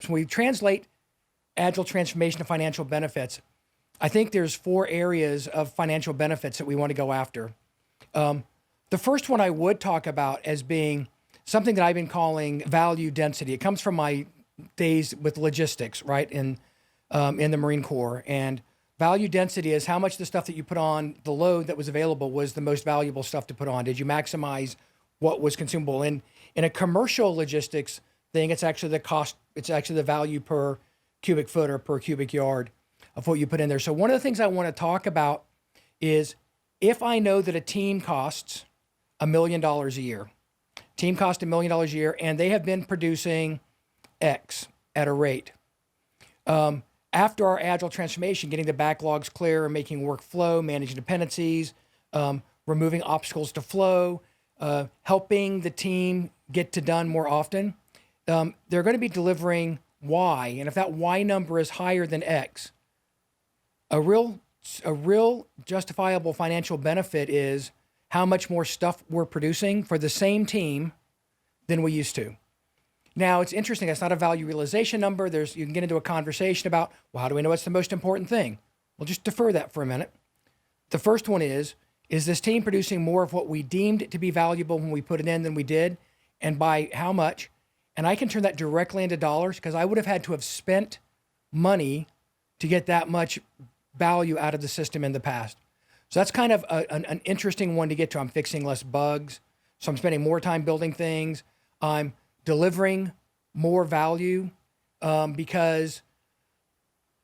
When we translate Agile Transformation to financial benefits, I think there's 4 areas of financial benefits that we want to go after. The first one I would talk about as being something that I've been calling value density. It comes from my days with logistics, right, in the Marine Corps. And value density is how much the stuff that you put on the load that was available was the most valuable stuff to put on. Did you maximize what was consumable? And in a commercial logistics thing, it's actually the cost, it's actually the value per cubic foot or per cubic yard of what you put in there. So one of the things I want to talk about is if I know that a team costs $1 million a year, team costs $1 million a year, and they have been producing X at a rate. After our Agile transformation, getting the backlogs clear, making workflow, managing dependencies, removing obstacles to flow, helping the team get to done more often, they're going to be delivering Y. And if that Y number is higher than X, a real justifiable financial benefit is how much more stuff we're producing for the same team than we used to. Now, it's interesting. That's not a value realization number. You can get into a conversation about, well, how do we know what's the most important thing? We'll just defer that for a minute. The first one is this team producing more of what we deemed to be valuable when we put it in than we did, and by how much? And I can turn that directly into dollars because I would have had to have spent money to get that much value out of the system in the past. So that's kind of an interesting one to get to. I'm fixing less bugs. So I'm spending more time building things. I'm delivering more value because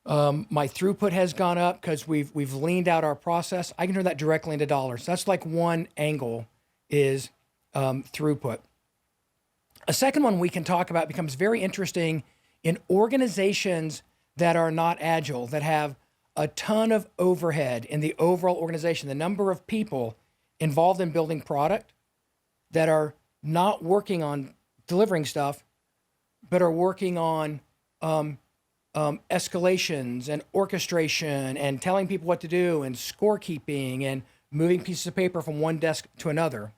my throughput has gone up because we've leaned out our process. I can turn that directly into dollars. That's like one angle is throughput. A second one we can talk about becomes very interesting in organizations that are not agile, that have a ton of overhead in the overall organization, the number of people involved in building product that are not working on delivering stuff, but are working on escalations and orchestration and telling people what to do and scorekeeping and moving pieces of paper from one desk to another.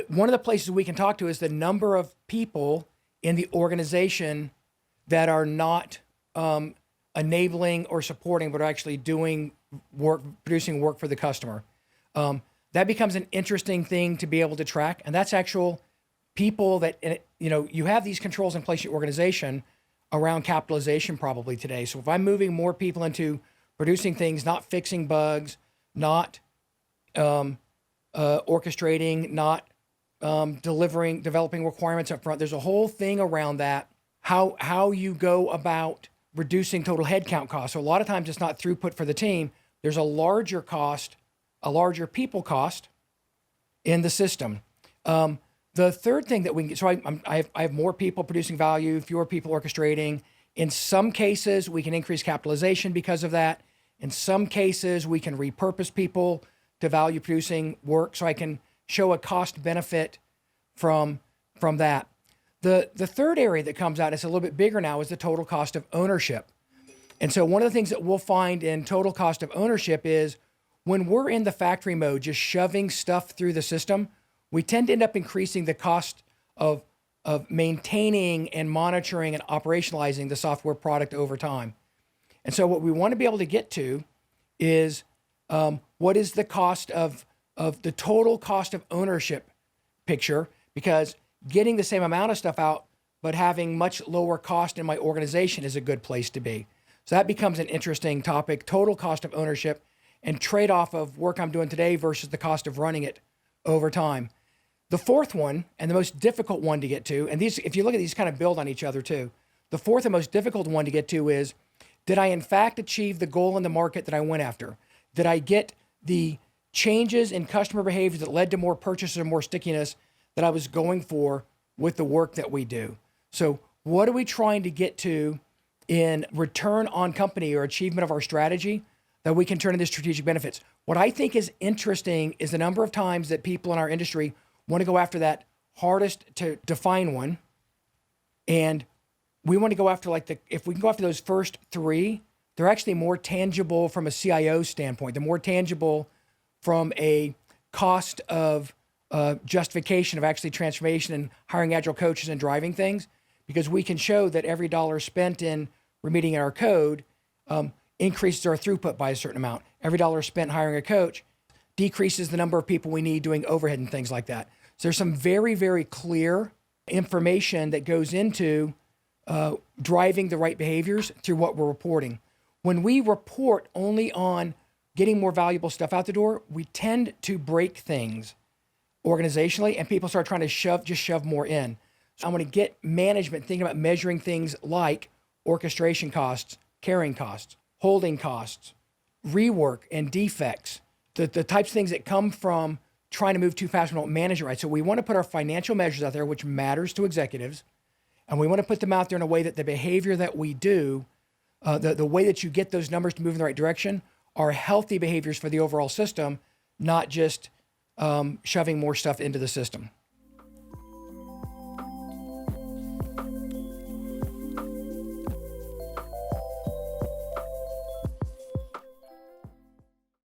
One of the places we can talk to is the number of people in the organization that are not enabling or supporting, but are actually doing work, producing work for the customer. That becomes an interesting thing to be able to track. And that's actual people that, you have these controls in place in your organization around capitalization probably today. So if I'm moving more people into producing things, not fixing bugs, not orchestrating, not developing requirements up front, there's a whole thing around that, how you go about reducing total headcount costs. So a lot of times it's not throughput for the team. There's a larger cost, a larger people cost in the system. The third thing that we can get, so I have more people producing value, fewer people orchestrating. In some cases, we can increase capitalization because of that. In some cases, we can repurpose people to value producing work. So I can show a cost benefit from that. The third area that comes out, it's a little bit bigger now, is the total cost of ownership. And so one of the things that we'll find in total cost of ownership is when we're in the factory mode, just shoving stuff through the system, we tend to end up increasing the cost of maintaining and monitoring and operationalizing the software product over time. And so what we want to be able to get to is what is the cost of the total cost of ownership picture, because getting the same amount of stuff out, but having much lower cost in my organization is a good place to be. So that becomes an interesting topic, total cost of ownership and trade-off of work I'm doing today versus the cost of running it over time. The fourth one, and the most difficult one to get to, and these, if you look at these, kind of build on each other too. The fourth and most difficult one to get to is, did I in fact achieve the goal in the market that I went after? Did I get the changes in customer behavior that led to more purchases or more stickiness that I was going for with the work that we do? So what are we trying to get to in return on company or achievement of our strategy that we can turn into strategic benefits? What I think is interesting is the number of times that people in our industry want to go after that hardest to define one. And we want to go after if we can go after those first three, they're actually more tangible from a CIO standpoint. They're more tangible from a cost of justification of actually transformation and hiring agile coaches and driving things, because we can show that every dollar spent in remediating our code increases our throughput by a certain amount. Every dollar spent hiring a coach decreases the number of people we need doing overhead and things like that. So there's some very, very clear information that goes into driving the right behaviors through what we're reporting. When we report only on getting more valuable stuff out the door, we tend to break things organizationally, and people start trying to shove more in. So I want to get management thinking about measuring things like orchestration costs, carrying costs, holding costs, rework and defects, the types of things that come from trying to move too fast. We don't manage it right. So we want to put our financial measures out there, which matters to executives, and we want to put them out there in a way that the behavior that we do, the way that you get those numbers to move in the right direction, are healthy behaviors for the overall system, not just shoving more stuff into the system.